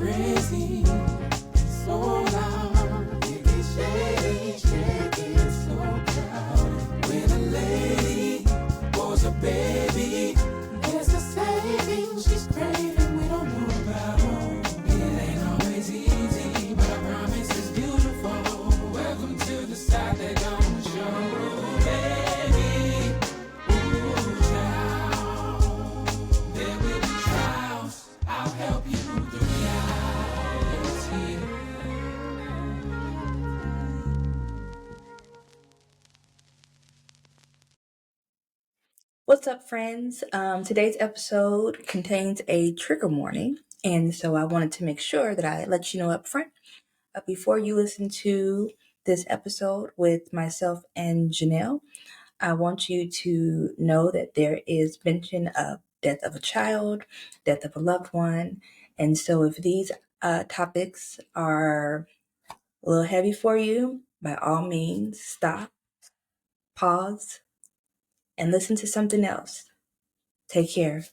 crazy, so loud. It gets shady, shaking, so proud. When a lady was a baby, there's a saving she's craving we don't know about. It ain't always easy, but I promise it's beautiful. Welcome to the side they're gonna show, baby. Ooh, child. There will be trials. I'll help you through reality. What's up, friends? Today's episode contains a trigger warning, and so I wanted to make sure that I let you know up front before you listen to this episode with myself and Janelle. I want you to know that there is mention of death of a child, death of a loved one, and so if these topics are a little heavy for you, by all means, stop, pause, and listen to something else. Take care.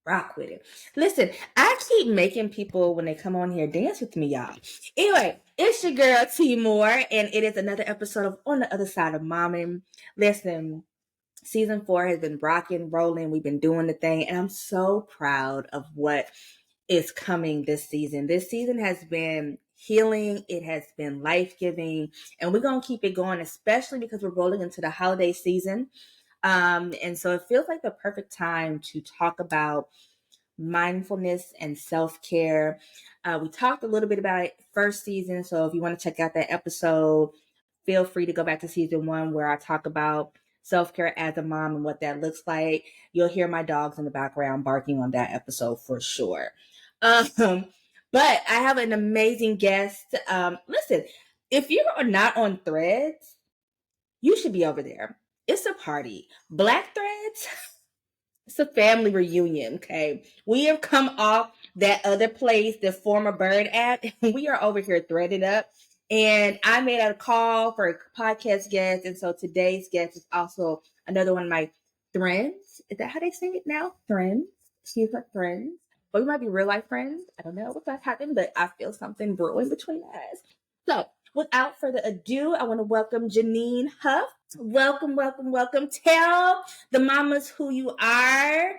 Rock with it. Listen, I keep making people when they come on here dance with me, y'all. Anyway, it's your girl T Moore, and it is another episode of On the Other Side of Momming. Listen, season 4 has been rocking, rolling. We've been doing the thing, and I'm so proud of what is coming this season. This season has been healing, it has been life-giving, and we're gonna keep it going, especially because we're rolling into the holiday season. And so it feels like the perfect time to talk about mindfulness and self-care. We talked a little bit about it first season, so if you want to check out that episode, feel free to go back to season 1 where I talk about self-care as a mom and what that looks like. You'll hear my dogs in the background barking on that episode for sure. But I have an amazing guest. Listen, if you are not on Threads, you should be over there. It's a party. Black Threads, it's a family reunion, okay? We have come off that other place, the former Bird app, and we are over here threaded up. And I made a call for a podcast guest, and so today's guest is also another one of my friends. Is that how they say it now? Friends. She's her friends. But we might be real life friends. I don't know what's that happened, but I feel something brewing between us. So, without further ado, I want to welcome Jineen Huff. Welcome, welcome, welcome. Tell the mamas who you are.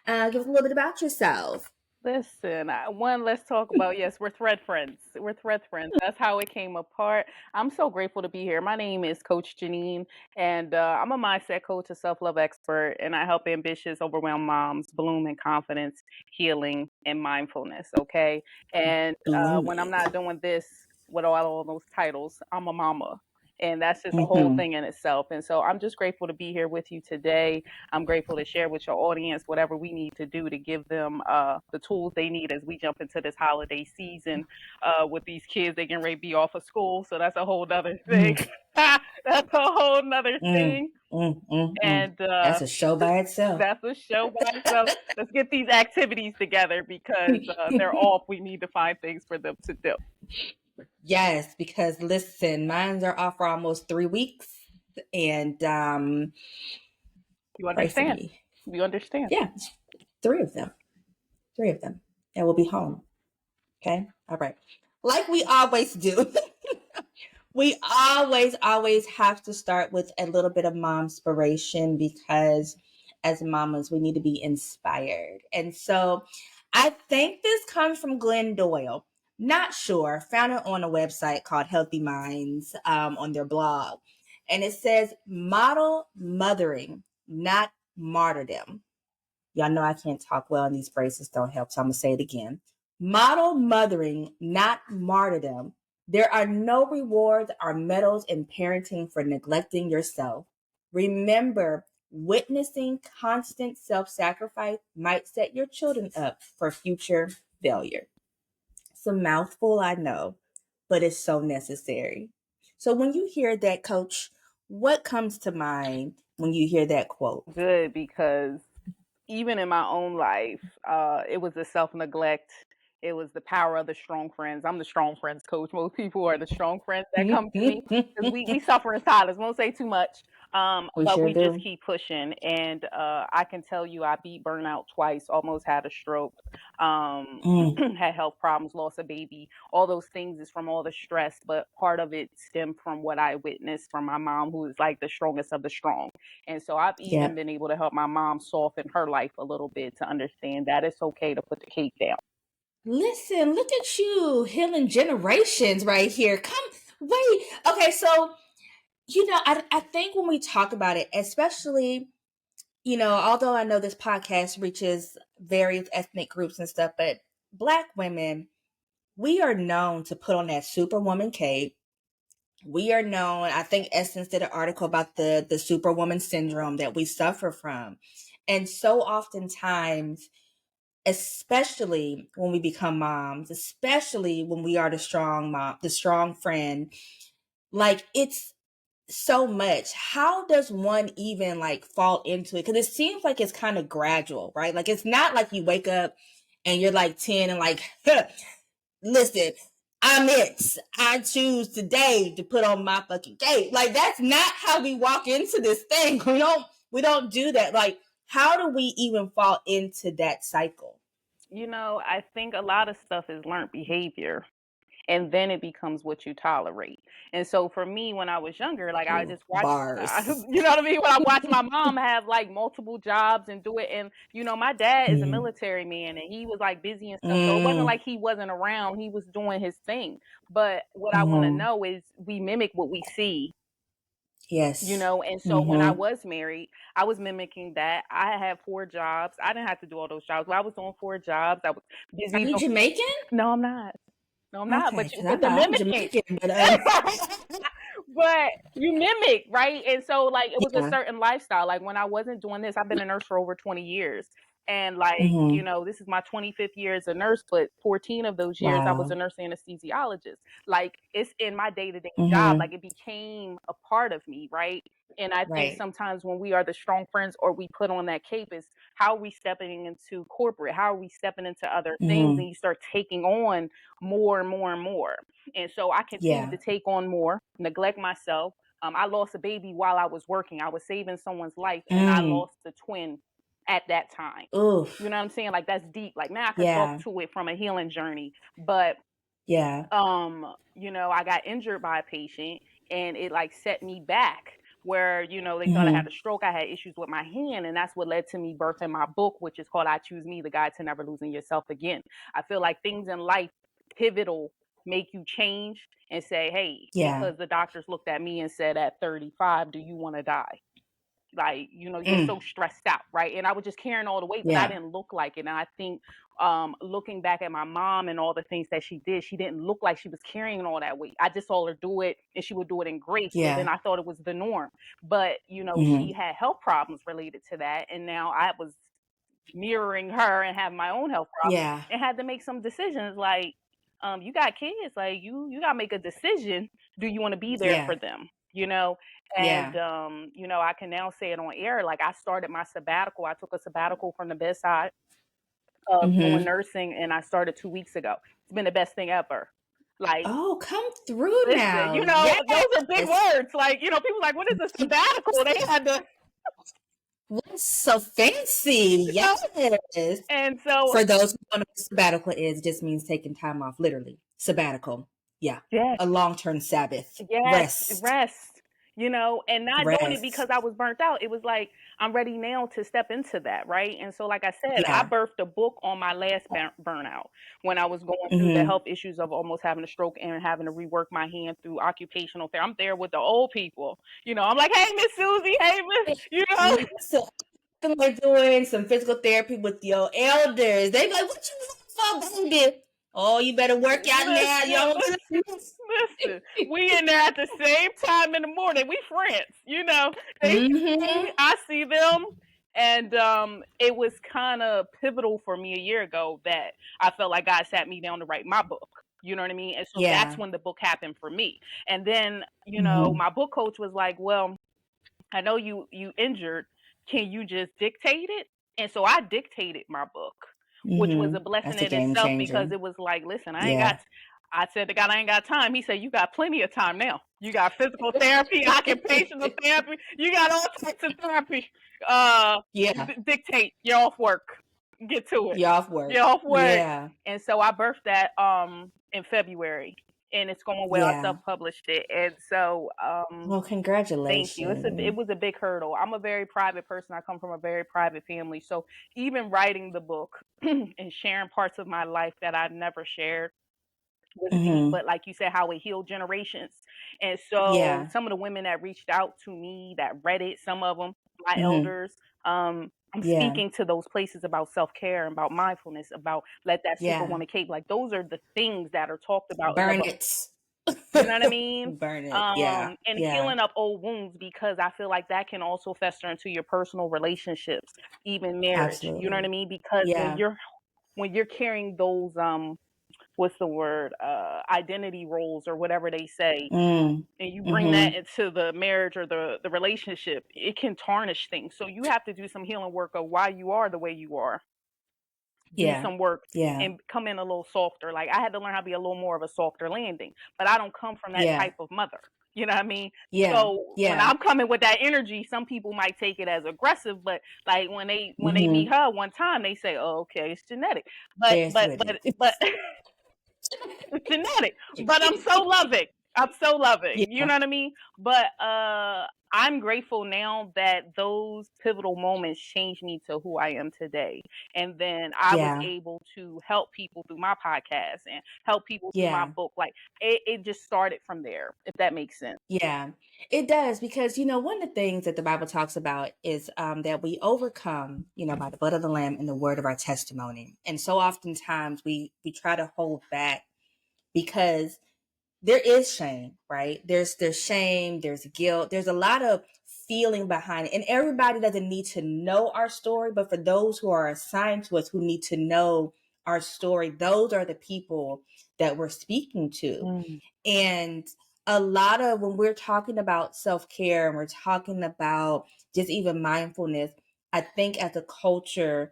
Give us a little bit about yourself. Listen, let's talk about, yes, we're thread friends. We're thread friends. That's how it came apart. I'm so grateful to be here. My name is Coach Janine, and I'm a mindset coach, a self love expert, and I help ambitious, overwhelmed moms bloom in confidence, healing, and mindfulness. Okay. And when I'm Blooming. not doing this with all those titles, I'm a mama. And that's just a whole Mm-hmm. thing in itself. And so I'm just grateful to be here with you today. I'm grateful to share with your audience whatever we need to do to give them the tools they need as we jump into this holiday season with these kids. They can ready to be off of school. So that's a whole nother thing. Mm, That's a whole nother mm, thing. mm. And That's a show by itself. that's a show by itself. Let's get these activities together because they're off. We need to find things for them to do. Yes, because listen, mines are off for almost 3 weeks, and You pray for understand? me. You understand? Yeah, 3 of them. 3 of them. And we'll be home. Okay? All right. Like we always do. We always have to start with a little bit of mom inspiration because as mamas, we need to be inspired. And so I think this comes from Glenn Doyle. Not sure. Found it on a website called Healthy Minds on their blog. And it says, model mothering, not martyrdom. Y'all know I can't talk well and these braces don't help, so I'm going to say it again. Model mothering, not martyrdom. There are no rewards or medals in parenting for neglecting yourself. Remember, witnessing constant self-sacrifice might set your children up for future failure. It's a mouthful, I know, but it's so necessary. So when you hear that, Coach, what comes to mind when you hear that quote? Good, because even in my own life, it was a self neglect. It was the power of the strong friends. I'm the strong friends coach. Most people are the strong friends that come to me because we suffer in silence. Won't say too much, We but sure we just do. keep pushing. And I can tell you, I beat burnout twice. Almost had a stroke. Mm, Had health problems. Lost a baby. All those things is from all the stress, but part of it stemmed from what I witnessed from my mom, who is like the strongest of the strong. And so I've even yep. been able to help my mom soften her life a little bit to understand that it's okay to put the cape down. Listen, look at you healing generations right here. Come, wait. Okay, so I think when we talk about it, especially, although I know this podcast reaches various ethnic groups and stuff, but Black women, we are known to put on that superwoman cape. We are known, I think Essence did an article about the superwoman syndrome that we suffer from. And so oftentimes, especially when we become moms, especially when we are the strong mom, the strong friend, like it's so much. How does one even like fall into it? Because it seems like it's kind of gradual, right? Like it's not like you wake up and you're like 10 and like, listen, I'm it. I choose today to put on my fucking cape. Like that's not how we walk into this thing. We don't do that. Like, how do we even fall into that cycle? I think a lot of stuff is learned behavior, and then it becomes what you tolerate. And so for me, when I was younger, like I Ooh, just watched, bars. you know what I mean? When I watched my mom have like multiple jobs and do it, and my dad is a Mm, military man, and he was like busy and stuff. So it wasn't mm, like he wasn't around; he was doing his thing. But what I want to mm. know is we mimic what we see. Yes. And so when I Mm-hmm. was married, I was mimicking that. I had 4 jobs. I didn't have to do all those jobs, but I was doing 4 jobs. I was Are busy. you Jamaican? No, I'm not. No, I'm not. Okay, But because but I'm the not. I'm mimicking. Jamaican, but But you mimic, right? And so like it was a yeah. certain lifestyle. Like when I wasn't doing this, I've been a nurse for over 20 years. And like, Mm-hmm. this is my 25th year as a nurse, but 14 of those years I was a Wow. nurse anesthesiologist. Like it's in my day-to-day job. Mm-hmm. Like it became a part of me, right? And I think Right. sometimes when we are the strong friends or we put on that cape is how are we stepping into corporate? How are we stepping into other things? Mm-hmm. And you start taking on more and more and more. And so I continued Yeah. to take on more, neglect myself. I lost a baby while I was working. I was saving someone's life, and I Mm. lost a twin at that time. You Oof. know what I'm saying? Like that's deep. Like now I can talk Yeah. to it from a healing journey. But Yeah. I got injured by a patient and it like set me back where, they thought I had Mm-hmm. a stroke. I had issues with my hand, and that's what led to me birthing my book, which is called I Choose Me, the Guide to Never Losing Yourself Again. I feel like things in life pivotal make you change and say, hey, Yeah. because the doctors looked at me and said at 35, do you want to die? Like, you're Mm. so stressed out, right? And I was just carrying all the weight, but I Yeah. didn't look like it. And I think looking back at my mom and all the things that she did, she didn't look like she was carrying all that weight. I just saw her do it, and she would do it in grace. So then Yeah. I thought it was the norm. But Mm-hmm. she had health problems related to that, and now I was mirroring her and have my own health problems Yeah. and had to make some decisions like you got kids, like you got to make a decision. Do you want to be there Yeah. for them? And Yeah. I can now say it on air, like I started my sabbatical. I took a sabbatical from the bedside of doing Mm-hmm. nursing, and I started 2 weeks ago. It's been the best thing ever. Like, Oh, come through listen, now. Yes. those are big words. Like, people like, what is a sabbatical? They had to, What's so fancy? you know. Yes. And so, For those who don't know what sabbatical is, it just means taking time off, literally. Sabbatical. Yeah. yes. A long-term Sabbath. Yes, Rest. rest, and not doing it Rest. because I was burnt out. It was like, I'm ready now to step into that, right? And so, like I said, I Yeah. birthed a book on my last burnout when I was going through the Mm-hmm. health issues of almost having a stroke and having to rework my hand through occupational therapy. I'm there with the old people. I'm like, hey, Miss Susie, hey, Miss. So something like doing some physical therapy with your elders. They be like, what you want for, baby? Oh, you better work out now. You Listen, don't listen. We in there at the same time in the morning. We friends, They see Mm-hmm. me, I see them. And it was kind of pivotal for me a year ago that I felt like God sat me down to write my book. You know what I mean? And so that's Yeah. when the book happened for me. And then, Mm-hmm. my book coach was like, well, I know you injured. Can you just dictate it? And so I dictated my book which was Mm-hmm. a blessing That's a in game itself because changer. it was like, listen, Yeah. I said to God, I ain't got time. He said, you got plenty of time now. You got physical therapy, occupational therapy. You got all types of therapy. Yeah. Dictate. You're off work. Get to it. You're off work. You're off work. Yeah. And so I birthed that in February, and it's going well. I Yeah. self-published it, and so Well, thank you. It congratulations. was a big hurdle. I'm a very private person. I come from a very private family, so even writing the book and sharing parts of my life that I never shared was deep. Mm-hmm. But like you said, how it healed generations. And so Yeah. some of the women that reached out to me, that read it, some of them, my Mm-hmm. elders, I'm Yeah. speaking to those places about self-care and about mindfulness, about let that Yeah. superwoman cape. Like those are the things that are talked about in the Burn book. it. You know what I mean? Burn it. Yeah. And Yeah. healing up old wounds, because I feel like that can also fester into your personal relationships, even marriage. You know what I Absolutely. mean? Because Yeah. when you're carrying those what's the word, identity roles or whatever they say, Mm. and you bring Mm-hmm. that into the marriage or the relationship, it can tarnish things. So you have to do some healing work of why you are the way you are. Do Yeah. some work Yeah. and come in a little softer. Like I had to learn how to be a little more of a softer landing, but I don't come from that Yeah. type of mother. You know what I mean? Yeah. So when Yeah. I'm coming with that energy, some people might take it as aggressive, but like when they meet Mm-hmm. her one time, they say, "Oh, okay, it's genetic." But Bears but with but it. but it's genetic. But I'm so loving. I'm so loving. You Yeah. know what I mean? But I'm grateful now that those pivotal moments changed me to who I am today. And then I was Yeah. able to help people through my podcast and help people through my Yeah. book. Like it just started from there, if that makes sense. Yeah, it does because one of the things that the Bible talks about is that we overcome, by the blood of the Lamb and the word of our testimony. And so oftentimes we try to hold back because there is shame, right? There's shame, there's guilt, there's a lot of feeling behind it. And everybody doesn't need to know our story, but for those who are assigned to us who need to know our story, those are the people that we're speaking to. Mm. And a lot of when we're talking about self-care and we're talking about just even mindfulness, I think as a culture,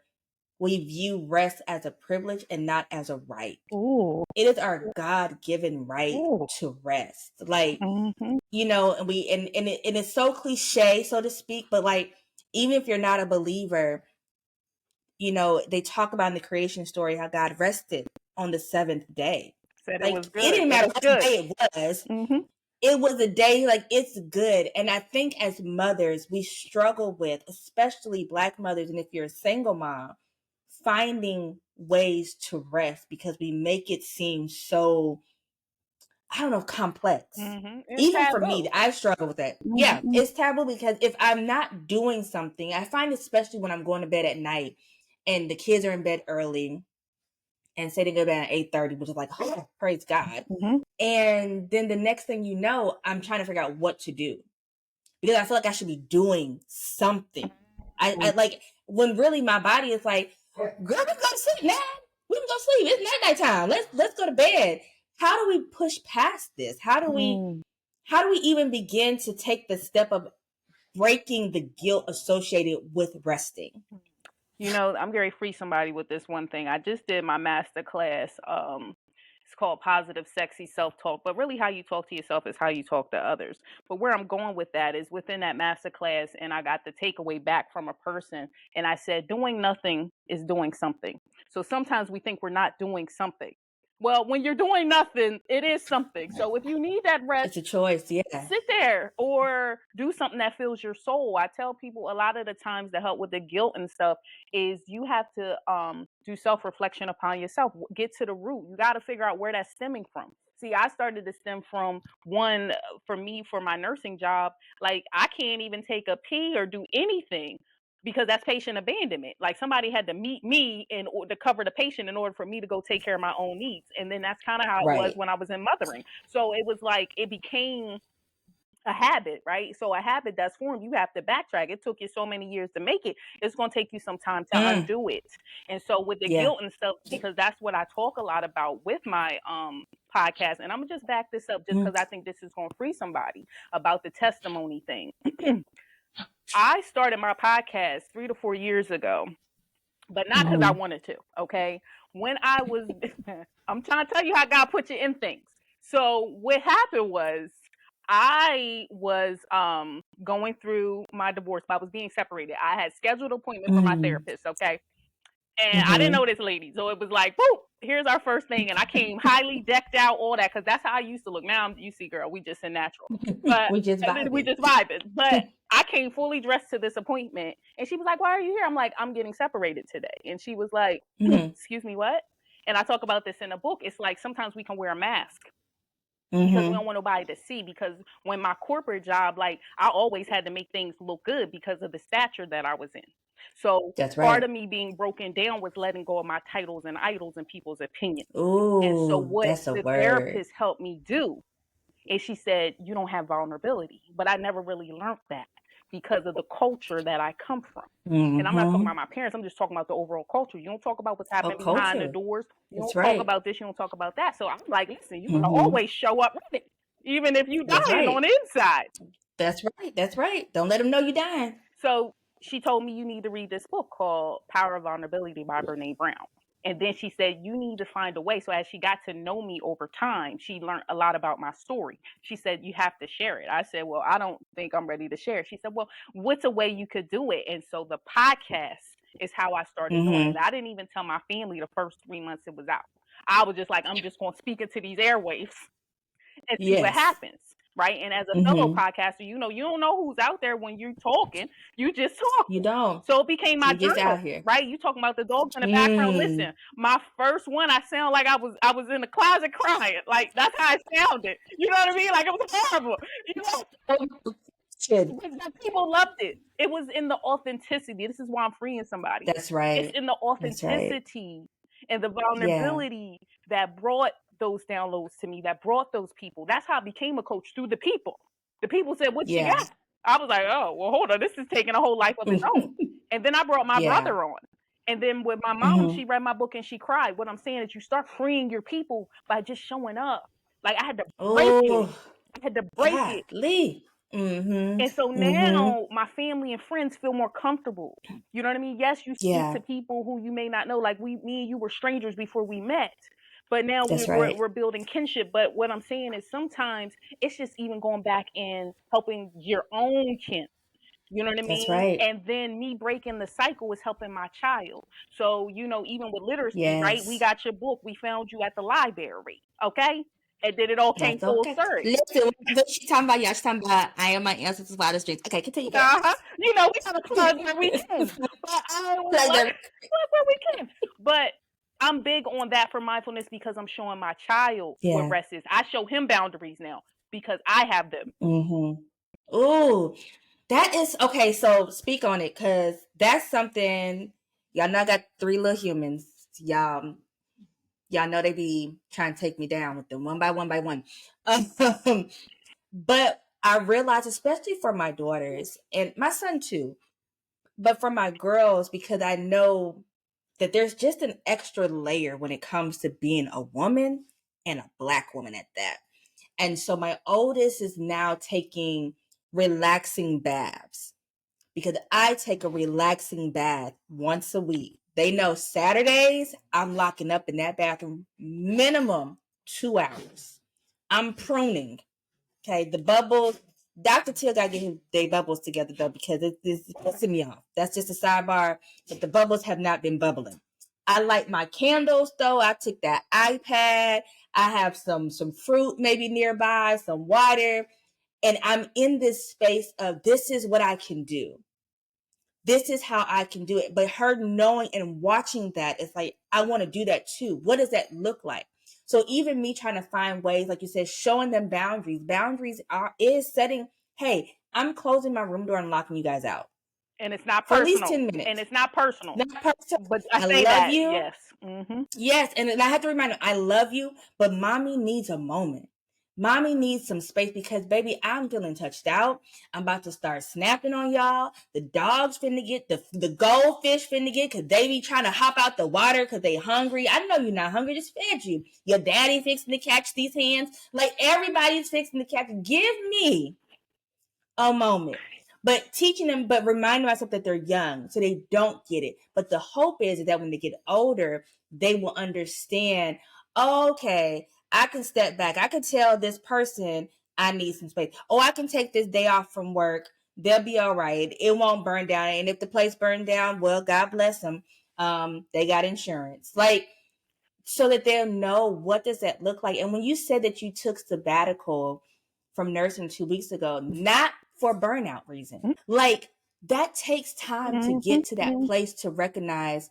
we view rest as a privilege and not as a right. Ooh. It is our God-given right Ooh. to rest. Like, Mm-hmm. and it's so cliche, so to speak, but like even if you're not a believer, they talk about in the creation story how God rested on the seventh day. Said it Like was it good. didn't It matter was what good. day it was. Mm-hmm. It was a day like it's good. And I think as mothers, we struggle with, especially Black mothers, and if you're a single mom, finding ways to rest because we make it seem so, I don't know, complex. Mm-hmm. It's Even for taboo. me, I struggle with that. Yeah, Mm-hmm. it's taboo because if I'm not doing something, I find especially when I'm going to bed at night and the kids are in bed early and say they go to bed at 8:30, which is like, oh, praise God. Mm-hmm. And then the next thing you know, I'm trying to figure out what to do because I feel like I should be doing something. I like when really my body is like, girl, we can go to sleep now. We can go sleep. It's night time. Let's go to bed. How do we push past this? How do we even begin to take the step of breaking the guilt associated with resting? I'm going to free somebody with this one thing. I just did my master class. It's called Positive Sexy Self-Talk, but really how you talk to yourself is how you talk to others. But where I'm going with that is within that master class, and I got the takeaway back from a person, and I said, doing nothing is doing something. So sometimes we think we're not doing something. Well, when you're doing nothing, it is something. So if you need that rest, It's a choice, yeah. sit there or do something that fills your soul. I tell people a lot of the times to help with the guilt and stuff is you have to do self-reflection upon yourself. Get to the root. You got to figure out where that's stemming from. See, I started to stem from one for me for my nursing job. Like I can't even take a pee or do anything because that's patient abandonment. Like somebody had to meet me in order to cover the patient in order for me to go take care of my own needs. And then that's kind of how it was Right. when I was in mothering. So it was like it became a habit, right? So a habit that's formed, you have to backtrack. It took you so many years to make it. It's going to take you some time to Mm, undo it. And so with the yeah. guilt and stuff, because that's what I talk a lot about with my podcast. And I'm gonna just back this up just Mm, because I think this is going to free somebody about the testimony thing. I started my podcast 3 to 4 years ago but not because I wanted to. Okay, when I was, I'm trying to tell you how God put you in things. So what happened was, I was going through my divorce. I was being separated. I had scheduled an appointment for my therapist. Okay, and I didn't know this lady. So it was like, boop, here's our first thing. And I came highly decked out, all that, because that's how I used to look. Now you see, girl, we just in natural. But We just we vibing. just vibing. But I came fully dressed to this appointment. And she was like, why are you here? I'm like, I'm getting separated today. And she was like, excuse me, what? And I talk about this in the book. It's like sometimes we can wear a mask because we don't want nobody to see. Because when my corporate job, like, I always had to make things look good because of the stature that I was in. So That's part right. of me being broken down was letting go of my titles and idols and people's opinions. And so Ooh, what that's a the word. therapist helped me do is she said, you don't have vulnerability. But I never really learned that because of the culture that I come from. And I'm not talking about my parents. I'm just talking about the overall culture. You don't talk about what's Oh, happening behind the culture. doors. You That's don't talk right. about this. You don't talk about that. So I'm like, listen, you gotta always show up ready, even if you That's dying on right. the inside. That's right. That's right. Don't let them know you're dying. So she told me you need to read this book called Power of Vulnerability by Brene Brown. And then she said, you need to find a way. So as she got to know me over time, she learned a lot about my story. She said, you have to share it. I said, well, I don't think I'm ready to share it. She said, well, what's a way you could do it? And so the podcast is how I started doing it. I didn't even tell my family the first 3 months it was out. I was just like, I'm just going to speak into these airwaves and see what Yes. happens. Right. And as a fellow podcaster, you don't know who's out there when you're talking. You just You talking. don't. So it became my You just out journal. here. Right. You talking about the dogs in the background. Listen, my first one, I sound like I was in the closet crying. Like that's how I sounded. You know what I mean? Like it was horrible. You know, but people loved it. It was in the authenticity. This is why I'm freeing somebody. That's It's right. in the That's right. authenticity and the Yeah. vulnerability that brought those downloads to me, that brought those people. That's how I became a coach, through the people. The people said, what you Yeah. got? I was like, oh, well, hold on. This is taking a whole life of its own. And then I brought my Yeah. brother on. And then with my mom, she read my book and she cried. What I'm saying is you start freeing your people by just showing up. Like I had to break it. Oh, I had to break it. golly. And so now my family and friends feel more comfortable. You know what I mean? Yes, you speak Yeah. to people who you may not know. Like me and you were strangers before we met, but now That's right. we're building kinship. But what I'm saying is sometimes it's just even going back and helping your own kin. You know what I That's mean? right. And then me breaking the cycle is helping my child. So, even with literacy, right? We Yes. got your book. We found you at the library. Okay. And then it all came That's full okay. circle. Listen, what she talking about? Y'all, she talking about I am my ancestors' wildest dreams. Okay, continue, girl. We gotta plug where we can. But I was Plug like, them. plug where we can. But I'm big on that for mindfulness because I'm showing my child what Yeah. rest is. I show him boundaries now because I have them. Ooh, that is okay. So speak on it, cause that's something y'all know. I got 3 little humans. Y'all know they be trying to take me down with them one by one by one. But I realize, especially for my daughters and my son too, but for my girls, because I know that there's just an extra layer when it comes to being a woman and a Black woman at that. And so my oldest is now taking relaxing baths because I take a relaxing bath once a week. They know Saturdays, I'm locking up in that bathroom minimum 2 hours. I'm pruning. Okay, the bubbles. Dr. Till got to get his they bubbles together though because it's pissing me off. That's just a sidebar. But the bubbles have not been bubbling. I light my candles though. I took that iPad. I have some fruit maybe nearby, some water, and I'm in this space of this is what I can do. This is how I can do it. But her knowing and watching that, it's like, I want to do that too. What does that look like? So even me trying to find ways, like you said, showing them boundaries. Is setting, hey, I'm closing my room door and locking you guys out And it's not for at least personal. 10 minutes. And it's not personal. Not personal. But I I say love that, you. yes. Mm-hmm. Yes. And I have to remind them, I love you, but mommy needs a moment. Mommy needs some space because, baby, I'm feeling touched out. I'm about to start snapping on y'all. The dogs finna get, the goldfish finna get because they be trying to hop out the water because they hungry. I know you're not hungry. Just fed you. Your daddy fixing to catch these hands. Like, everybody's fixing to catch. Give me a moment. but teaching them, but reminding myself that they're young so they don't get it. But the hope is that when they get older, they will understand, okay, I can step back. I can tell this person I need some space. Oh, I can take this day off from work. They'll be all right. It won't burn down. And if the place burned down, well, God bless them. They got insurance. Like, so that they'll know what does that look like. And when you said that you took sabbatical from nursing 2 weeks ago, not for burnout reason, like that takes time to Mm-hmm. get to that place to recognize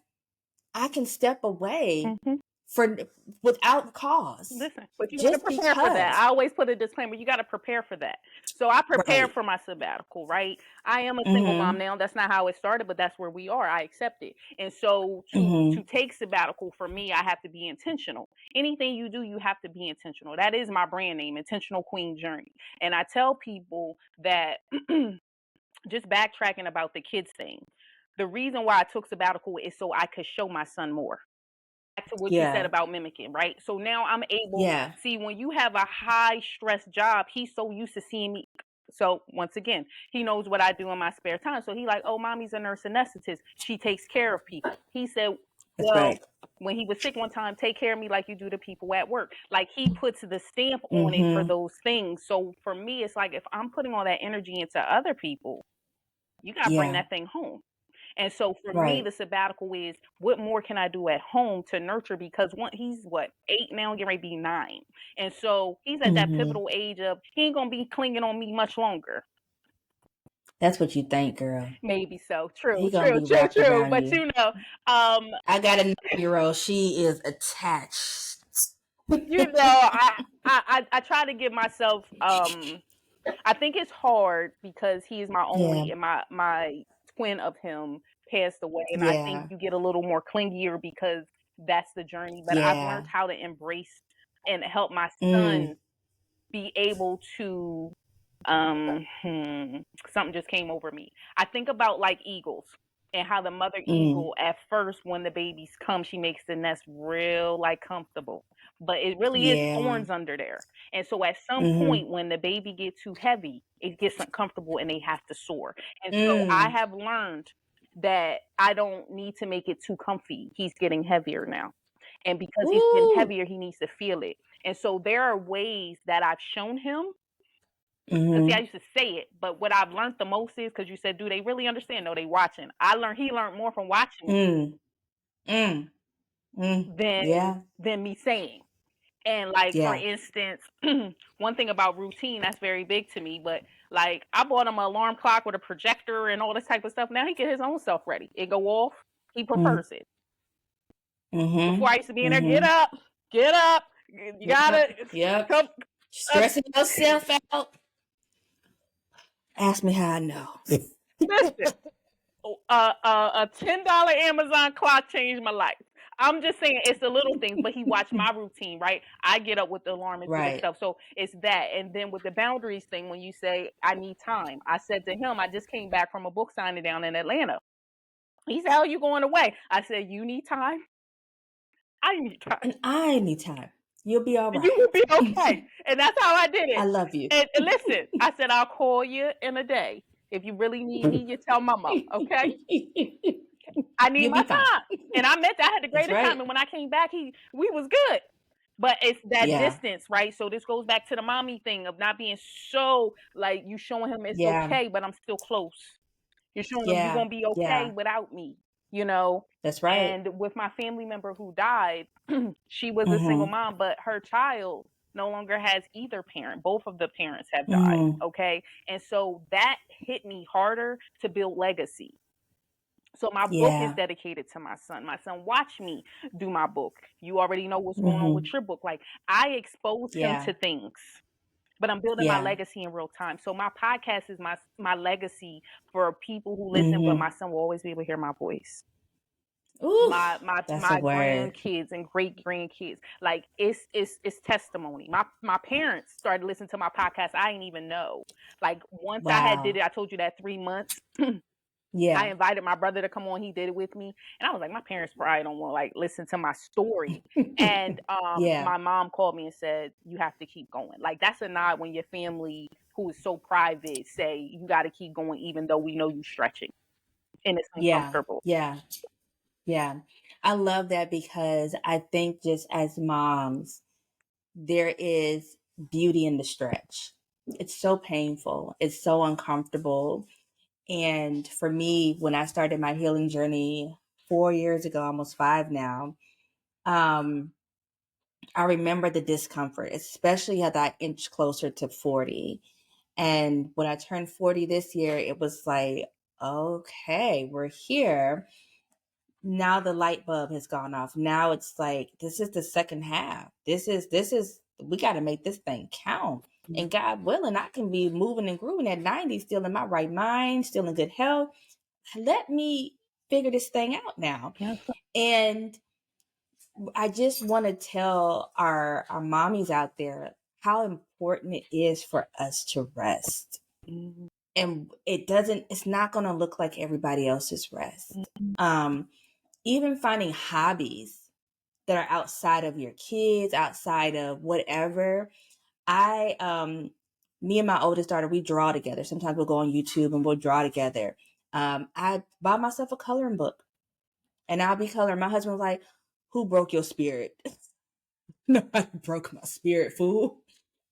I can step away Mm-hmm. for without cause. Listen, but you got to Just prepare for that. because. I always put a disclaimer. You got to prepare for that. So I prepared Right. for my sabbatical, right? I am a single Mm-hmm. mom now. That's not how it started, but that's where we are. I accept it. And so Mm-hmm. to take sabbatical for me, I have to be intentional. Anything you do, you have to be intentional. That is my brand name, Intentional Queen Journey. And I tell people that just backtracking about the kids thing. The reason why I took sabbatical is so I could show my son more. Back to what you said Yeah. about mimicking, right? So now I'm able, Yeah. see, when you have a high stress job, he's so used to seeing me. So once again, he knows what I do in my spare time. So he like, oh, mommy's a nurse anesthetist. She takes care of people. He said, That's well, right. when he was sick one time, take care of me like you do the people at work. Like he puts the stamp on it for Mm-hmm. those things. So for me, it's like if I'm putting all that energy into other people, you got to bring Yeah. that thing home. And so for me, Right. the sabbatical is what more can I do at home to nurture? Because he's what, 8 now, getting ready to be 9. And so he's at that Mm-hmm. pivotal age of he ain't gonna be clinging on me much longer. That's what you think, girl. Maybe so. True, He gonna true, be true, wrapped true. around But you. um, I got a 9-year-old. She is attached. I try to give myself I think it's hard because he is my Yeah. only, and my twin of him passed away, and I think Yeah. you get a little more clingier because that's the journey. But I've Yeah. learned how to embrace and help my Mm. son be able to something just came over me. I think about like eagles and how the mother Mm. eagle at first when the babies come, she makes the nest real like comfortable. But it really is Yeah. thorns under there. And so at some Mm-hmm. point when the baby gets too heavy, it gets uncomfortable and they have to soar. And so I Mm. have learned that I don't need to make it too comfy. He's getting heavier now. And because he's getting Ooh. heavier, he needs to feel it. And so there are ways that I've shown him. Because see, I Mm-hmm. used to say it, but what I've learned the most is because you said, do they really understand? No, they watching. He learned more from watching me Mm. Mm. Mm. than Yeah. me saying. And like for Yeah. instance, one thing about routine that's very big to me, but like I bought him an alarm clock with a projector and all this type of stuff. Now he get his own self ready. It go off. He Mm. prefers it. Mm-hmm. Before I used to be in there, Mm-hmm. get up. You Yep. gotta Yep. come. Stressing yourself out. Ask me how I know. Listen, a $10 Amazon clock changed my life. I'm just saying it's the little things, but he watched my routine, right? I get up with the alarm and do the Right. stuff. So it's that. And then with the boundaries thing, when you say I need time, I said to him, I just came back from a book signing down in Atlanta. He said, how are you going away? I said, you need time. I need time. And I need time. You'll be all You will be right. okay. And that's how I did I it. love you. And listen, I said, I'll call you in a day. If you really need me, you tell mama, okay? I need You'll my be fine. time. And I meant that I had the That's greatest time. right. And when I came back, we was good. But it's that Yeah. distance, right? So this goes back to the mommy thing of not being so like you showing him it's Yeah. okay, but I'm still close. You're showing him you're Yeah. gonna be okay Yeah. without me, you know? That's right. And with my family member who died, she was a single Mm-hmm. mom, but her child no longer has either parent. Both of the parents have died. Mm. Okay. And so that hit me harder to build legacy. So my book is Yeah. dedicated to my son. My son watched me do my book. You already know what's going on with Mm-hmm. your book. Like I expose him Yeah. to things, but I'm building my Yeah. legacy in real time. So my podcast is my legacy for people who listen, but Mm-hmm. my son will always be able to hear my voice. Oof. That's a My word. grandkids and great grandkids, like it's testimony. My parents started listening to my podcast. I didn't even know. Like once I had did Wow. it, I told you that 3 months. I Yeah. invited my brother to come on. He did it with me, and I was like, my parents probably don't want to like listen to my story. And Yeah. my mom called me and said, you have to keep going. Like that's a nod when your family who is so private say you got to keep going even though we know you stretching and it's Yeah, uncomfortable. yeah, yeah. I love that because I think just as moms, there is beauty in the stretch. It's so painful. It's so uncomfortable. And for me, when I started my healing journey 4 years ago, almost 5 now, um, I remember the discomfort, especially as I inch closer to 40. And when I turned 40 this year, it was like, okay, we're here. Now the light bulb has gone off. Now it's like, this is the second half. We got to make this thing count. And God willing, I can be moving and grooving at 90, still in my right mind, still in good health. Let me figure this thing out now. Yes. And I just want to tell our mommies out there how important it is for us to rest. Mhm. And it's not going to look like everybody else's rest. Mhm. Even finding hobbies that are outside of your kids, outside of whatever. Me and my oldest daughter, we draw together. Sometimes we'll go on YouTube and we'll draw together. I bought myself a coloring book and I'll be coloring. My husband was like, who broke your spirit? Nobody broke my spirit, fool.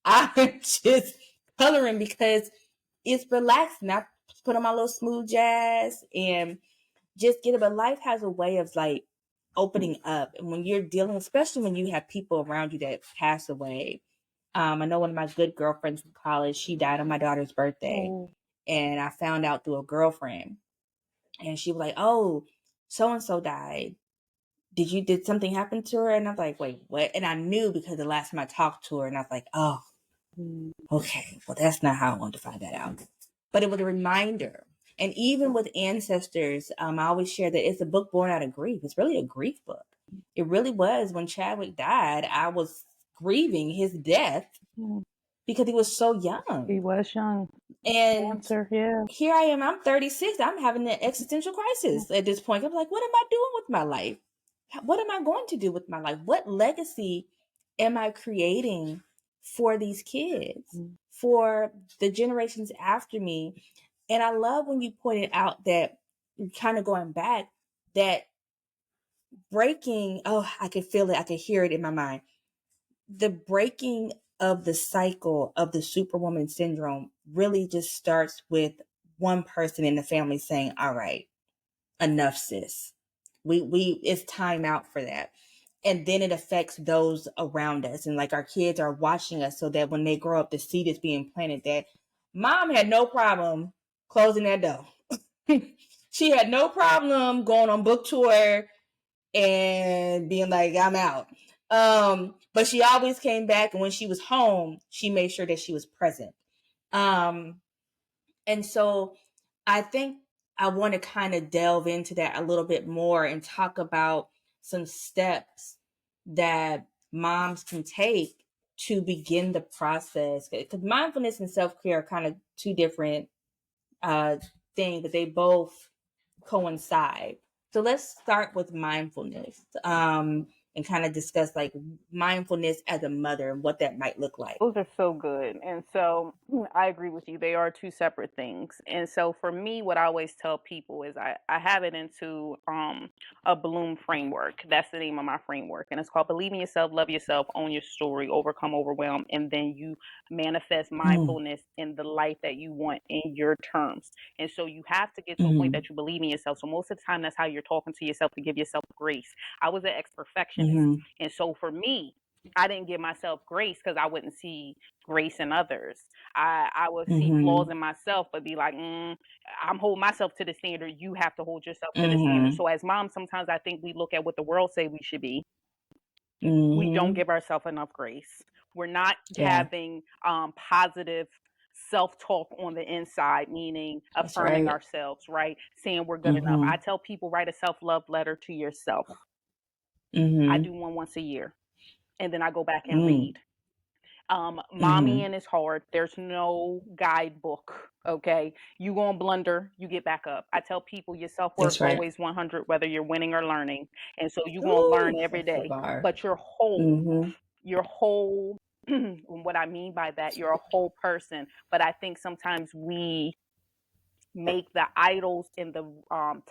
I'm just coloring because it's relaxing. I put on my little smooth jazz and just get it. But life has a way of like opening up. And when you're dealing, especially when you have people around you that pass away. I know one of my good girlfriends from college, she died on my daughter's birthday. Oh. And I found out through a girlfriend. And she was like, oh, so and so died. Did something happen to her? And I was like, wait, what? And I knew because the last time I talked to her, and I was like, oh, okay, well, that's not how I wanted to find that out. But it was a reminder. And even with ancestors, I always share that it's a book born out of grief. It's really a grief book. It really was. When Chadwick died, I was grieving his death because he was so young. He was young. And Cancer, yeah. here I am, I'm 36. I'm having an existential crisis at this point. I'm like, what am I doing with my life? What am I going to do with my life? What legacy am I creating for these kids, for the generations after me? And I love when you pointed out that, kind of going back, that breaking, oh, I could feel it, I could hear it in my mind. The breaking of the cycle of the superwoman syndrome really just starts with one person in the family saying, all right, enough, sis. We it's time out for that. And then it affects those around us. And like our kids are watching us so that when they grow up, the seed is being planted that mom had no problem closing that door. She had no problem going on book tour and being like, I'm out. But she always came back, and when she was home, she made sure that she was present. And so I think I want to kind of delve into that a little bit more and talk about some steps that moms can take to begin the process. Because mindfulness and self-care are kind of two different things, but they both coincide. So let's start with mindfulness, and kind of discuss like mindfulness as a mother and what that might look like. Those are so good. And so I agree with you. They are two separate things. And so for me, what I always tell people is I have it into a Bloom framework. That's the name of my framework. And it's called Believe in Yourself, Love Yourself, Own Your Story, Overcome Overwhelm. And then you manifest mindfulness in the life that you want in your terms. And so you have to get to a point that you believe in yourself. So most of the time, that's how you're talking to yourself to give yourself grace. I was an ex-perfectionist. And so for me, I didn't give myself grace because I wouldn't see grace in others. I would see flaws in myself, but be like, I'm holding myself to the standard. You have to hold yourself to the standard. So as moms, sometimes I think we look at what the world say we should be. We don't give ourselves enough grace. We're not Yeah, having positive self-talk on the inside, meaning that's affirming right. ourselves, right? Saying we're good enough. I tell people, write a self-love letter to yourself. I do one once a year, and then I go back and read. Mommying is hard. There's no guidebook. Okay. You gonna blunder, you get back up. I tell people your self-worth That's right. always 100, whether you're winning or learning. And so you're gonna learn Ooh, every that's the day. bar. But your whole What I mean by that, you're a whole person. But I think sometimes we make the idols and the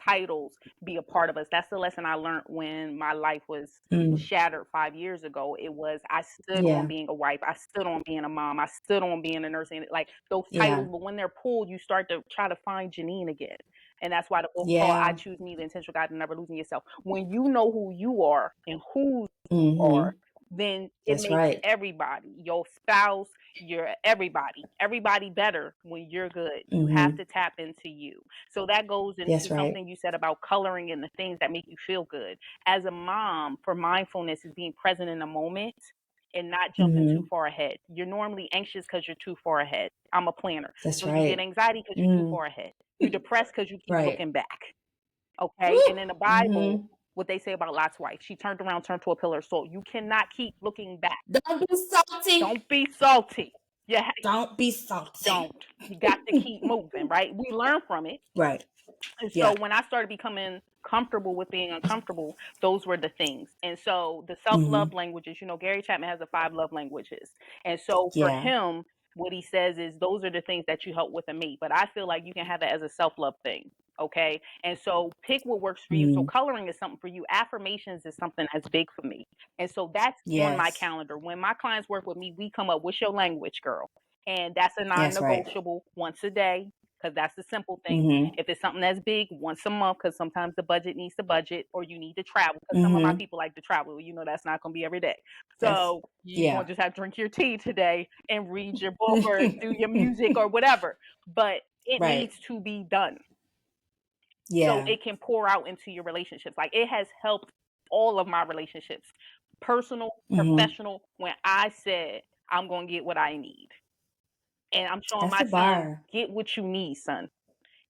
titles be a part of us. That's the lesson I learned when my life was Mm. shattered 5 years ago. It was I stood on Yeah. being a wife, I stood on being a mom, I stood on being a nurse, and like those Yeah. titles. But when they're pulled, you start to try to find Janine again, and that's why the book called "I Yeah. Choose Me: The Intentional Guide to Never Losing Yourself." When you know who you are and who you are, Mm-hmm. then it That's makes right. everybody, your spouse, your everybody better when you're good. You have Mm-hmm. to tap into you. So that goes into That's right. something you said about coloring and the things that make you feel good. As a mom, for mindfulness is being present in the moment and not jumping too Mm-hmm. far ahead. You're normally anxious because you're too far ahead. I'm a planner. That's So you get right. anxiety because you're too Mm. far ahead. You're depressed because you keep Right. looking back. Okay. Woo. And in the Bible, Mm-hmm. what they say about Lot's wife, she turned around, turned to a pillar of salt. You cannot keep looking back. Don't be salty. Don't be salty. Yeah, Don't be salty. don't. You got to keep moving, right? We learn from it. Right. And so Yeah. when I started becoming comfortable with being uncomfortable, those were the things. And so the self Mm-hmm. love languages, Gary Chapman has the 5 love languages. And so for Yeah. him, what he says is those are the things that you help with a mate. But I feel like you can have that as a self love thing. Okay. And so pick what works for you. So Mm. coloring is something for you. Affirmations is something that's big for me. And so that's on my Yes. calendar. When my clients work with me, we come up, what's your language, girl? And that's a non That's right. negotiable once a day, because that's the simple thing. Mm-hmm. If it's something that's big, once a month, because sometimes the budget needs to budget, or you need to travel, because some of my Mm-hmm. people like to travel. That's not going to be every day. That's So you're going yeah. to just have to drink your tea today and read your book or do your music or whatever. But it Right. needs to be done so Yeah. it can pour out into your relationships. Like it has helped all of my relationships, personal, Mm-hmm. professional, when I said, I'm going to get what I need. And I'm showing That's my the son, bar. get what you need, son.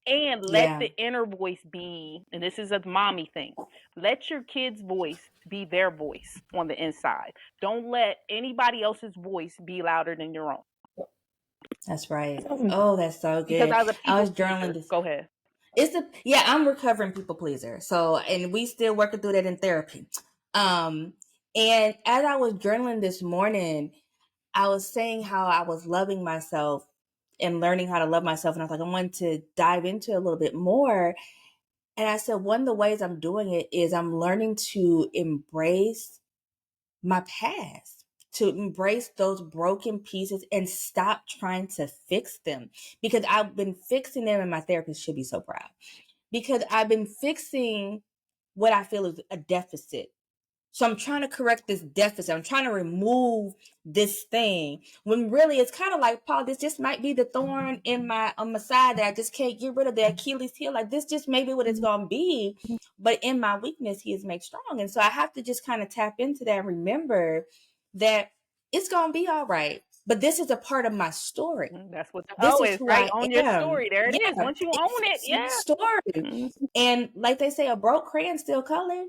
And let Yeah. the inner voice be, and this is a mommy thing, let your kid's voice be their voice on the inside. Don't let anybody else's voice be louder than your own. That's right. Oh, that's so Because good. I was a I people was journaling pleaser. this. Go ahead. It's a yeah, I'm recovering people pleaser. So and we still working through that in therapy. Um and as I was journaling this morning, I was saying how I was loving myself and learning how to love myself. And I was like, I wanted to dive into it a little bit more. And I said, one of the ways I'm doing it is I'm learning to embrace my past, to embrace those broken pieces and stop trying to fix them because I've been fixing them and my therapist should be so proud because I've been fixing what I feel is a deficit. So I'm trying to correct this deficit. I'm trying to remove this thing when really it's kind of like, Paul, this just might be the thorn in my on my side that I just can't get rid of, the Achilles heel. Like this just may be what it's gonna be. But in my weakness, he is made strong. And so I have to just kind of tap into that and remember that it's gonna be all right. But this is a part of my story. That's what the This O is is, who right? I Own your am. story. There it is. Yeah, Once you own it, it's my yeah. story. Mm-hmm. And like they say, a broke crayon still colored.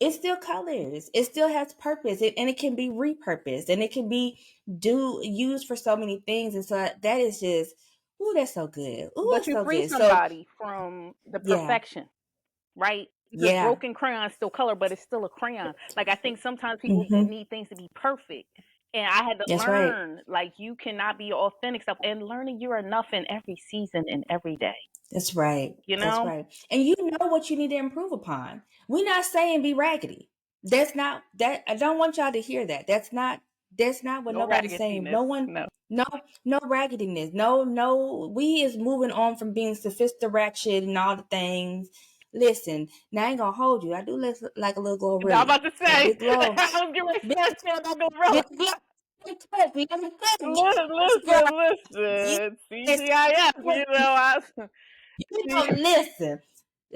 It still colors. It still has purpose, and it can be repurposed, and it can be used for so many things. And so that is just, ooh, that's so good. Ooh, But that's you so free good. So somebody from the yeah, perfection, right? Because yeah, broken crayons still color, but it's still a crayon. Like I think sometimes people mm-hmm. need things to be perfect. And I had to That's right. learn, like you cannot be your authentic self, and learning you're enough in every season and every day. That's right. You That's know? right. And you know what you need to improve upon. We're not saying be raggedy. That's not that. I don't want y'all to hear that. That's not what No nobody's saying. raggediness. No one, No. no, no raggediness. No, no. We is moving on from being sophisticated and all the things. Listen, now I ain't gonna hold you. I do look like a little I'm gorilla. about to Got say, big glow. I was getting ready to Big, start saying about big gorilla. glow. Listen, Yes, girl. listen. Yes. CGIF, You see, don't listen.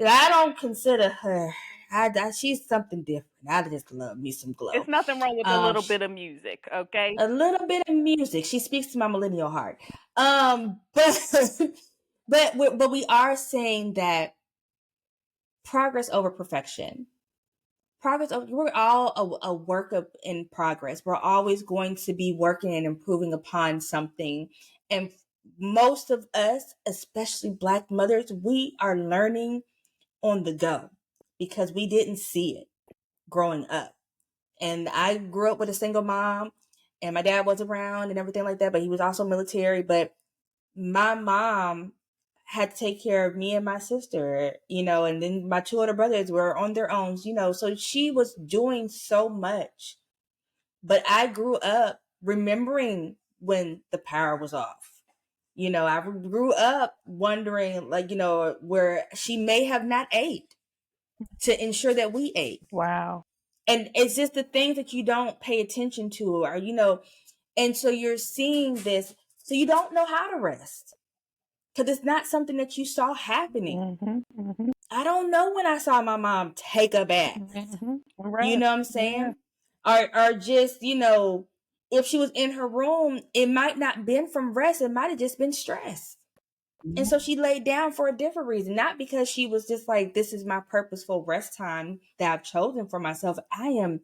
I don't consider her. She's something different. I just love me some it's glow. nothing wrong with a Um, little bit of music, okay? a little bit of music. She speaks to my millennial heart. But but we are saying that progress over perfection. Progress over. We're all a work of in progress. We're always going to be working and improving upon something, and most of us, especially Black mothers, we are learning on the go because we didn't see it growing up. And I grew up with a single mom. and my dad was around and everything like that, but he was also military. But my mom had to take care of me and my sister, and then my two older brothers were on their own, so she was doing so much. But I grew up remembering when the power was off. I grew up wondering, where she may have not ate to ensure that we ate. Wow. And it's just the things that you don't pay attention to, or, and so you're seeing this, so you don't know how to rest because it's not something that you saw happening. I don't know when I saw my mom take a bath. Right. You know what I'm saying? Or just, if she was in her room, it might not been from rest. It might have just been stress. And so she laid down for a different reason, not because she was just like, this is my purposeful rest time that I've chosen for myself. I am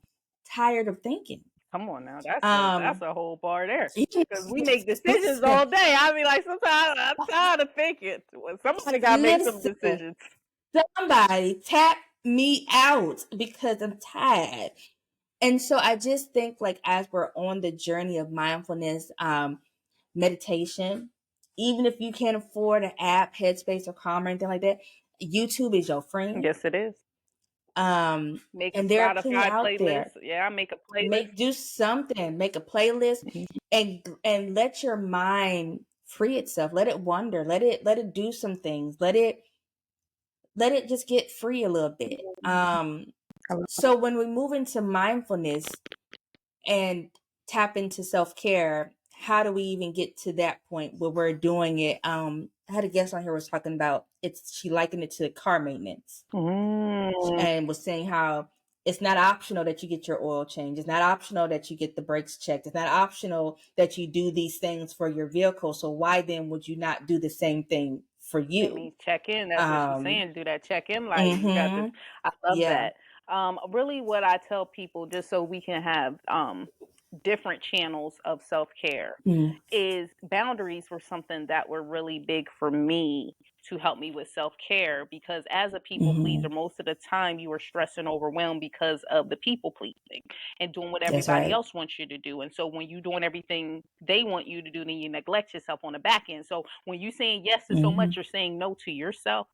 tired of thinking. Come on now, that's a whole bar there. Because we make decisions listen, all day. I mean, like sometimes I'm tired of thinking. Somebody got to make some decisions. Somebody tap me out because I'm tired. And so I just think, like, as we're on the journey of mindfulness, meditation, even if you can't afford an app, Headspace or Calm or anything like that, YouTube is your friend. Yes, it is. Make a And there are plenty Spotify out playlist. there. Yeah, make a playlist. Do something. Make a playlist, and let your mind free itself. Let it wander. Let it do some things. Let it just get free a little bit. So when we move into mindfulness and tap into self-care, how do we even get to that point where we're doing it? I had a guest on here was talking about she likened it to car maintenance, and was saying how it's not optional that you get your oil change. It's not optional that you get the brakes checked. It's not optional that you do these things for your vehicle. So why then would you not do the same thing for you? It means check in. That's what she's saying. Do that check in life. You got to. I love that. Really, what I tell people, just so we can have different channels of self care, is boundaries were something that were really big for me to help me with self care, because as a people pleaser, most of the time you are stressed and overwhelmed because of the people pleasing and doing what everybody else wants you to do. And so when you're doing everything they want you to do, then you neglect yourself on the back end. So when you're saying yes to so much, you're saying no to yourself.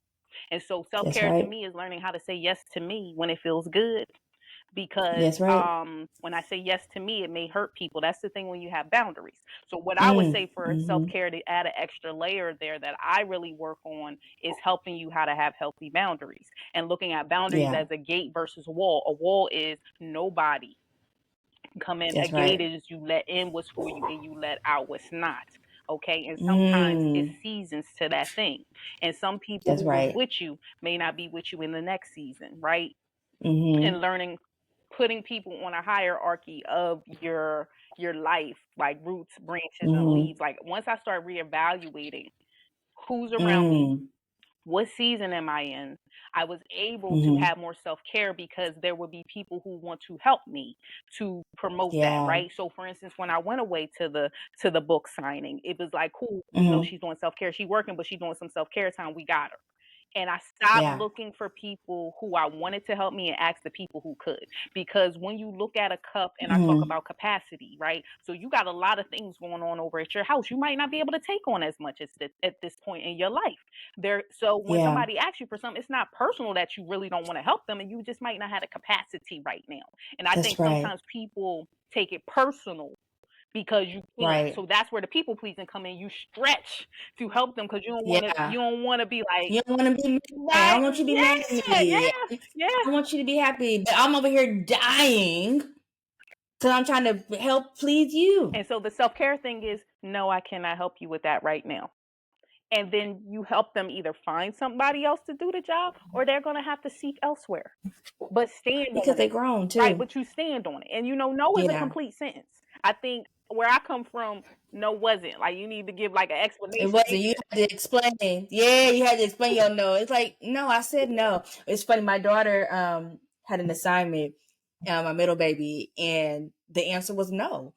And so self care to me is learning how to say yes to me when it feels good. Because when I say yes to me, it may hurt people. That's the thing when you have boundaries. So what I would say for self-care, to add an extra layer there that I really work on, is helping you how to have healthy boundaries, and looking at boundaries as a gate versus a wall. A wall is nobody can come in. A gate is you let in what's for you and you let out what's not. Okay. And sometimes it's seasons to that thing. And some people who was with you may not be with you in the next season, right? And learning, putting people on a hierarchy of your life, like roots, branches, and leaves. Like once I start reevaluating who's around me, what season am I in, I was able to have more self-care, because there would be people who want to help me to promote that, right? So for instance, when I went away to the book signing, it was like, cool, she's doing self-care, she's working, but she's doing some self-care time, we got her. And I stopped looking for people who I wanted to help me and asked the people who could. Because when you look at a cup, and I talk about capacity, right? So you got a lot of things going on over at your house. You might not be able to take on as much as at this point in your life. So when somebody asks you for something, it's not personal that you really don't want to help them, and you just might not have the capacity right now. And I think sometimes people take it personal because you can't. So that's where the people pleasing come in. You stretch to help them because you don't want to. You don't want to be like. You don't want to be mad. I don't want you to be mad at me. I want you to be happy, but I'm over here dying because I'm trying to help please you. And so the self-care thing is, no, I cannot help you with that right now. And then you help them either find somebody else to do the job, or they're going to have to seek elsewhere. But stand because on they it, grown too, right? But you stand on it, and no is a complete sentence. I think where I come from, no wasn't. Like you need to give like an explanation. It wasn't. You had to explain. Yeah, you had to explain your no. It's like, no, I said no. It's funny. My daughter had an assignment, my middle baby, and the answer was no.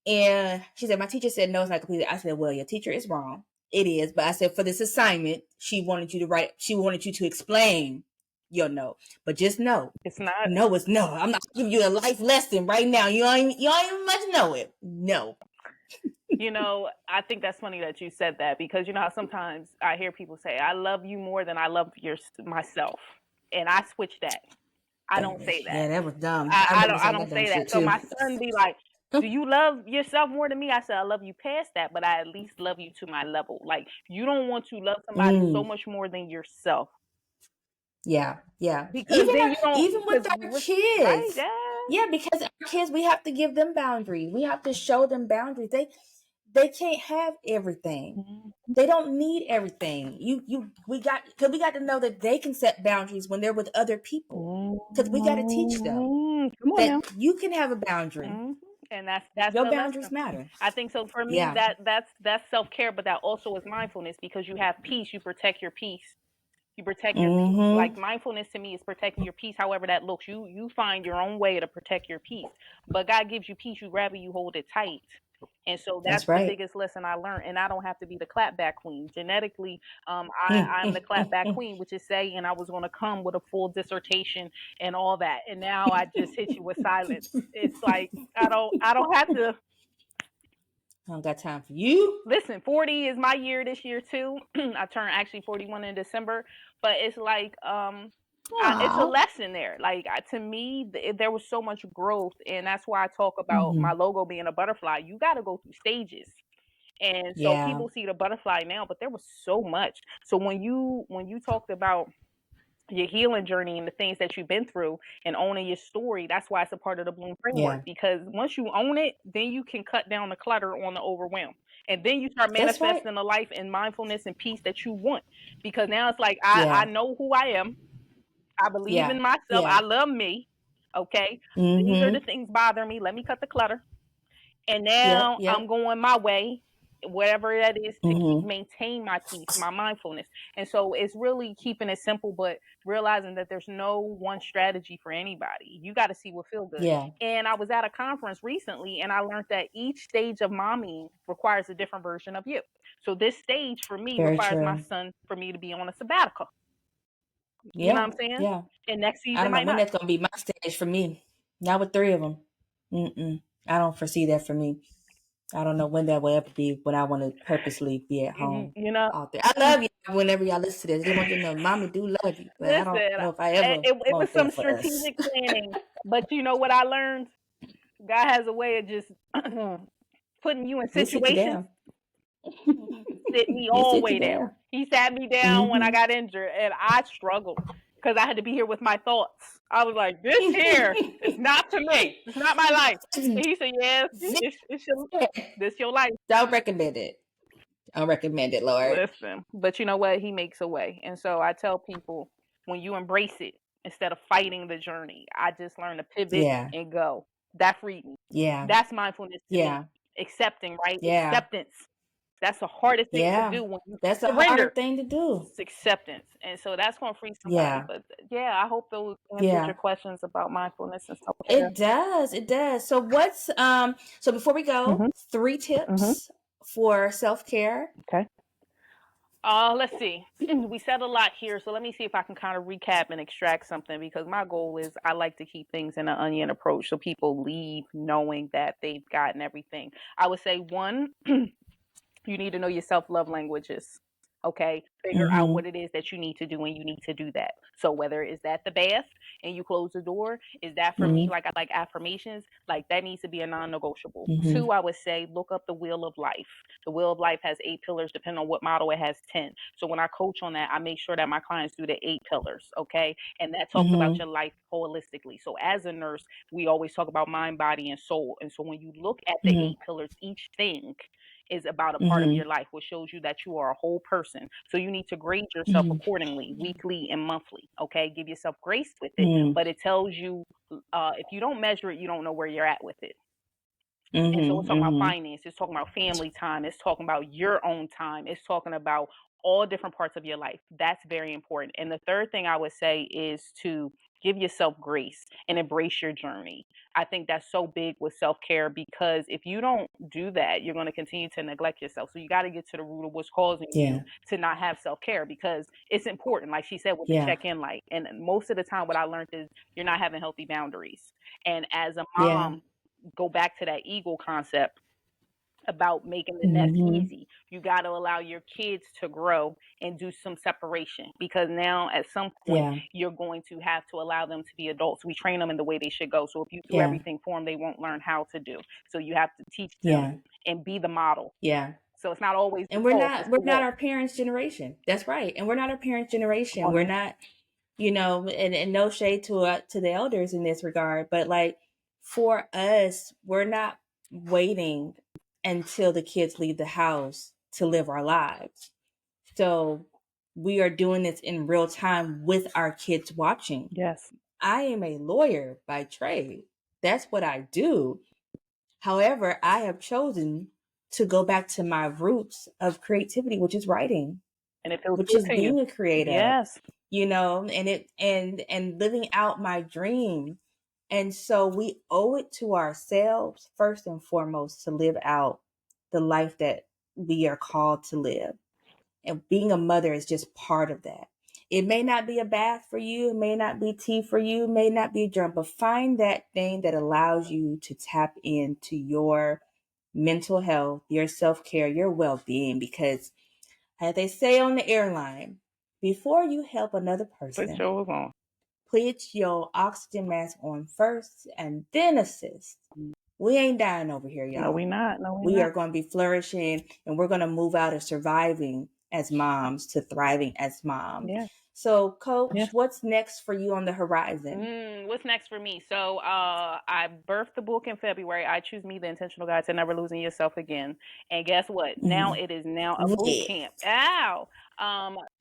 And she said, my teacher said no, it's not completed. I said, well, your teacher is wrong. It is. But I said, for this assignment, she wanted you to explain you'll know. But just know, It's not. no, it's no. I'm not giving you a life lesson right now. You don't even much know it. No. I think that's funny that you said that, because you know how sometimes I hear people say, "I love you more than I love myself," and I switch that. I don't say that. Yeah, that was dumb. I I remember don't I saying that don't dumb say that. shit So too. my son be like, "Do you love yourself more than me?" I said, "I love you past that, but I at least love you to my level." Like, you don't want to love somebody so Mm, much more than yourself, yeah, yeah. because then you don't, Even with because our right, kids. yeah. Yeah, because our kids, we have to give them boundaries. We have to show them boundaries. They can't have everything. Mhm. They don't need everything. We got to know that they can set boundaries when they're with other people. Because we got to teach them Come on that now. you can have a boundary. hmm And that's Your the lesson. boundaries matter. I think so. For me, Yeah. that's self care, but that also is mindfulness, because you have peace. You protect your peace. You protect your peace. Like, Mm-hmm. mindfulness to me is protecting your peace, however that looks. You find your own way to protect your peace. But God gives you peace, you grab it, you hold it tight. And so that's That's the right. biggest lesson I learned. And I don't have to be the clapback queen. Genetically, I'm the clapback queen, which is saying I was going to come with a full dissertation and all that. And now I just hit you with silence. It's like I don't have to. I don't got time for you. Listen, 40 is my year this year too. I turn actually 41 in December, but it's like it's a Aw. lesson there. Like, to me, there was so much growth, and that's why I talk about Mm-hmm. my logo being a butterfly. You got to go through stages. And so Yeah. people see the butterfly now, but there was so much. So when you talked about your healing journey and the things that you've been through and owning your story, that's why it's a part of the Bloom framework. Yeah. Because once you own it, then you can cut down the clutter on the overwhelm. And then you start That's right. manifesting the life and mindfulness and peace that you want. Because now it's like, I Yeah. know who I am. I believe Yeah. in myself. Yeah. I love me. Okay. These are the Mm-hmm. things bother me. Let me cut the clutter. And Yep. now I'm Yep. going my way, whatever that is, to Mm-hmm. maintain my peace, my mindfulness. And so it's really keeping it simple, but realizing that there's no one strategy for anybody. You got to see what feels good. Yeah. And I was at a conference recently, and I learned that each stage of mommy requires a different version of you. So this stage for me Very requires my true. son for me to be on a sabbatical. You know Yeah. what I'm saying? Yeah. And next I season don't know might when not. that's gonna be my stage for me. Not with three of them. Mm-mm. I don't foresee that for me. I don't know when that will ever be when I want to purposely be at home You know, out there. I love you whenever y'all listen to this. I just want you to know, mommy do love you, but I don't listen, know if I ever it was want some that for us. strategic planning, but you know what I learned? God has a way of just putting you in He'll sit you situations, down. sit me He'll all the sit you way down. down. He sat me down when I Mm-hmm. got injured, and I struggled because I had to be here with my thoughts. I was like, "This here is not for me. It's not my life." And he said, "Yes, this your life." Don't recommend it. Don't recommend it, Lord. Listen, but you know what? He makes a way, and so I tell people, when you embrace it instead of fighting the journey, I just learned to pivot Yeah. and go. That freed me. Yeah. That's mindfulness to me. Yeah. Accepting, right? Yeah. Acceptance. That's the hardest thing to Yeah. do when you That's a surrender. hard thing to do. It's acceptance. And so that's going to free somebody. Yeah. But yeah, I hope those answered Yeah. your questions about mindfulness and self care. It does. It does. So so before we go, Mm-hmm. 3 Mm-hmm. tips for self-care. Okay. Let's see. We said a lot here, so let me see if I can kind of recap and extract something, because my goal is I like to keep things in an onion approach so people leave knowing that they've gotten everything. I would say, one, you need to know your self-love languages. Okay, figure out what Mhm. it is that you need to do, and you need to do that. So whether is that the bath and you close the door, is that for me, Mhm. like, I like affirmations, like that needs to be a non-negotiable. Mhm. Two, I would say look up the wheel of life. The wheel of life has 8 pillars. Depending on what model, it has 10. So when I coach on that, I make sure that my clients do the 8 pillars. Okay, and that talks about Mhm. your life holistically. So as a nurse, we always talk about mind, body, and soul. And so when you look at the Mhm. 8 pillars, each thing is about a part of your Mhm. life, which shows you that you are a whole person. So you need to grade yourself Mhm. accordingly, weekly and monthly. Okay, give yourself grace with it, Mhm. but it tells you, if you don't measure it, you don't know where you're at with it. And so Mhm. it's talking about Mhm. finance, it's talking about family time, it's talking about your own time, it's talking about all different parts of your life. That's very important. And the third thing I would say is to Give yourself grace and embrace your journey. I think that's so big with self-care, because if you don't do that, you're going to continue to neglect yourself. So you got to get to the root of what's causing Yeah. you to not have self-care, because it's important, like she said, with the Yeah. check-in light. And most of the time what I learned is you're not having healthy boundaries. And as a Yeah. mom, go back to that eagle concept about making the nest Mm-hmm. easy. You got to allow your kids to grow and do some separation, because now at some point Yeah. you're going to have to allow them to be adults. We train them in the way they should go. So if you do Yeah. everything for them, they won't learn how to do. So you have to teach them Yeah. and be the model. Yeah. So it's not always the And we're talk, not it's we're the not walk. our parents' generation. That's right. And we're not our parents' generation. On We're it. not, and no shade to the elders in this regard, but like for us, we're not waiting until the kids leave the house to live our lives. So we are doing this in real time with our kids watching. Yes. I am a lawyer by trade. That's what I do. However, I have chosen to go back to my roots of creativity, which is writing, And it feels which good is to you. being a creative, Yes. and living out my dream. And so we owe it to ourselves first and foremost to live out the life that we are called to live. And being a mother is just part of that. It may not be a bath for you, it may not be tea for you, it may not be a drum, but find that thing that allows you to tap into your mental health, your self-care, your well-being, because as they say on the airline, before you help another Put person, yours on. put your oxygen mask on first and then assist. We ain't dying over here, No, y'all. we not. No, we We not. are going to be flourishing, and we're going to move out of surviving as moms to thriving as moms. Yeah. So, Coach, Yeah. what's next for you on the horizon? What's next for me? So I birthed the book in February. I Choose Me, the Intentional Guide to Never Losing Yourself Again. And guess what? Now Mm-hmm. it is now a boot Yeah. camp. Ow.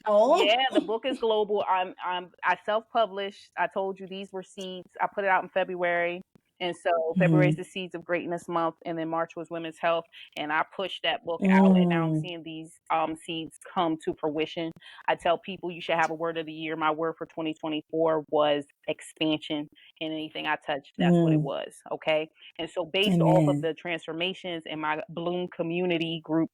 Oh. Yeah, the book is global. I self-published. I told you these were seeds. I put it out in February. And so February is Mm-hmm. the Seeds of Greatness month, and then March was Women's Health. And I pushed that book out, and now I'm Mm-hmm. seeing these seeds come to fruition. I tell people you should have a word of the year. My word for 2024 was expansion, and anything I touched, that's what it Mm. was. Okay. And so, based off of Amen. the transformations in my Bloom community group,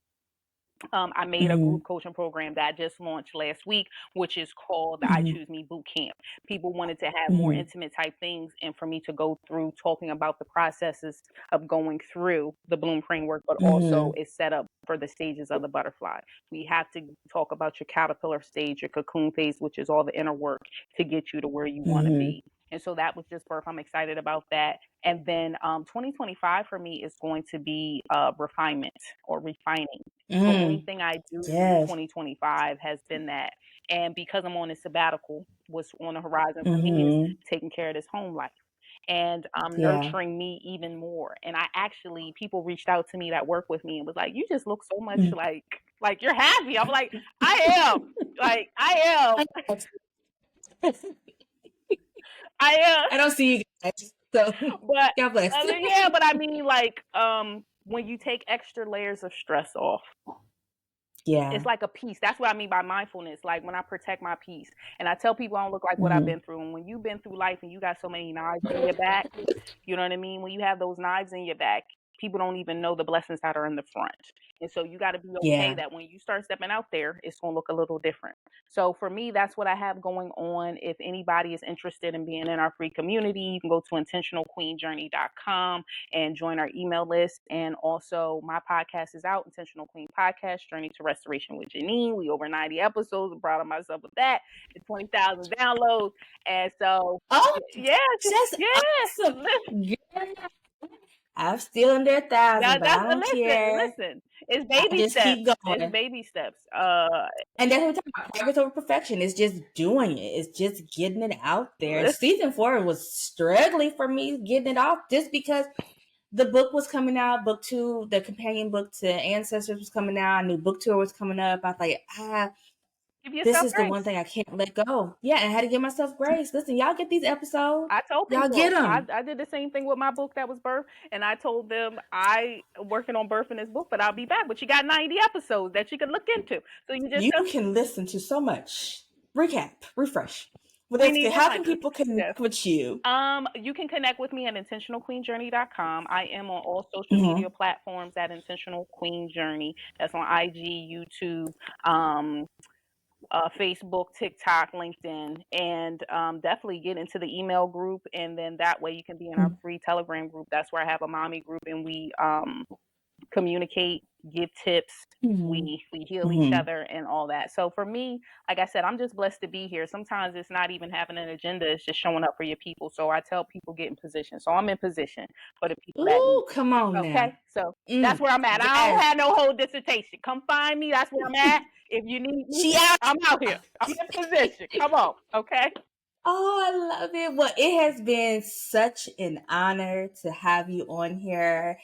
I made a Mm-hmm. group coaching program that I just launched last week, which is called the I Mm-hmm. Choose Me Boot Camp. People wanted to have more Mm-hmm. intimate type things, and for me to go through talking about the processes of going through the Bloom framework, but also Mm-hmm. it's set up for the stages of the butterfly. We have to talk about your caterpillar stage, your cocoon phase, which is all the inner work to get you to where you want to Mm-hmm. be. And so that was just birth. I'm excited about that. And then 2025 for me is going to be refinement or refining. So Mm. anything I do in Yes. 2025 has been that. And because I'm on a sabbatical, what's on the horizon for me is Mm-hmm. taking care of this home life and Yeah. nurturing me even more. And I actually, people reached out to me that work with me and was like, "You just look so much Mm. like you're happy." I'm like, "I am, like I I am, I am." I don't see you guys, so But God bless. yeah, but I mean, like, when you take extra layers of stress off, Yeah. it's like a peace. That's what I mean by mindfulness. Like when I protect my peace, and I tell people I don't look like what I've Mm-hmm. been through. And when you've been through life and you got so many knives in your back, you know what I mean? When you have those knives in your back, people don't even know the blessings that are in the front. And so you got to be okay Yeah. that when you start stepping out there, it's going to look a little different. So for me, that's what I have going on. If anybody is interested in being in our free community, you can go to intentionalqueenjourney.com and join our email list. And also, my podcast is out, Intentional Queen Podcast, Journey to Restoration with Janine. We over 90 episodes. I'm proud of myself with that. And 20,000 downloads. And so, Oh, yeah, that's awesome. yeah. Yeah. I'm still under 1,000, but That's I don't care. listen. It's I baby just keep steps. It's going. baby steps. And that's what we're talking about. Progress over perfection. It's just doing it. It's just getting it out there. Listen, Season 4 was struggling for me getting it off just because the book was coming out. Book 2, the companion book to Ancestors was coming out. A new book tour was coming up. I was like, give this yourself is the one grace. thing I can't let go. Yeah, and I had to give myself grace. Listen, y'all get these episodes. I told Y'all get people them. I did the same thing with my book that was birth, and I told them I working on birthing this book, but I'll be back. But you got 90 episodes that you can look into. So you just You can listen to so much. Recap, refresh. Well, We that's need good. more How can hunters. people Yes. connect with you? You can connect with me at intentionalqueenjourney.com. I am on all social Mm-hmm. media platforms at Intentional Queen Journey. That's on IG, YouTube, um, Facebook, TikTok, LinkedIn, and definitely get into the email group. And then that way you can be in our free Telegram group. That's where I have a mommy group, and we communicate, give tips, we heal each other and all that. So for me, like I said, I'm just blessed to be here. Sometimes it's not even having an agenda, it's just showing up for your people. So I tell people get in position. So I'm in position for the people that need Ooh, come on me. Okay. now. So that's where I'm at. I don't Yes. have no whole dissertation. Come find me. That's where I'm at. If you need me, She out. I'm out here. I'm in position. Come on. Okay. Oh, I love it. Well, it has been such an honor to have you on here.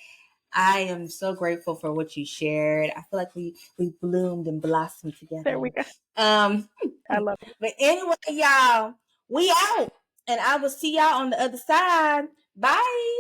I am so grateful for what you shared. I feel like we bloomed and blossomed together. There we go. I love it. But anyway, y'all, we out. And I will see y'all on the other side. Bye.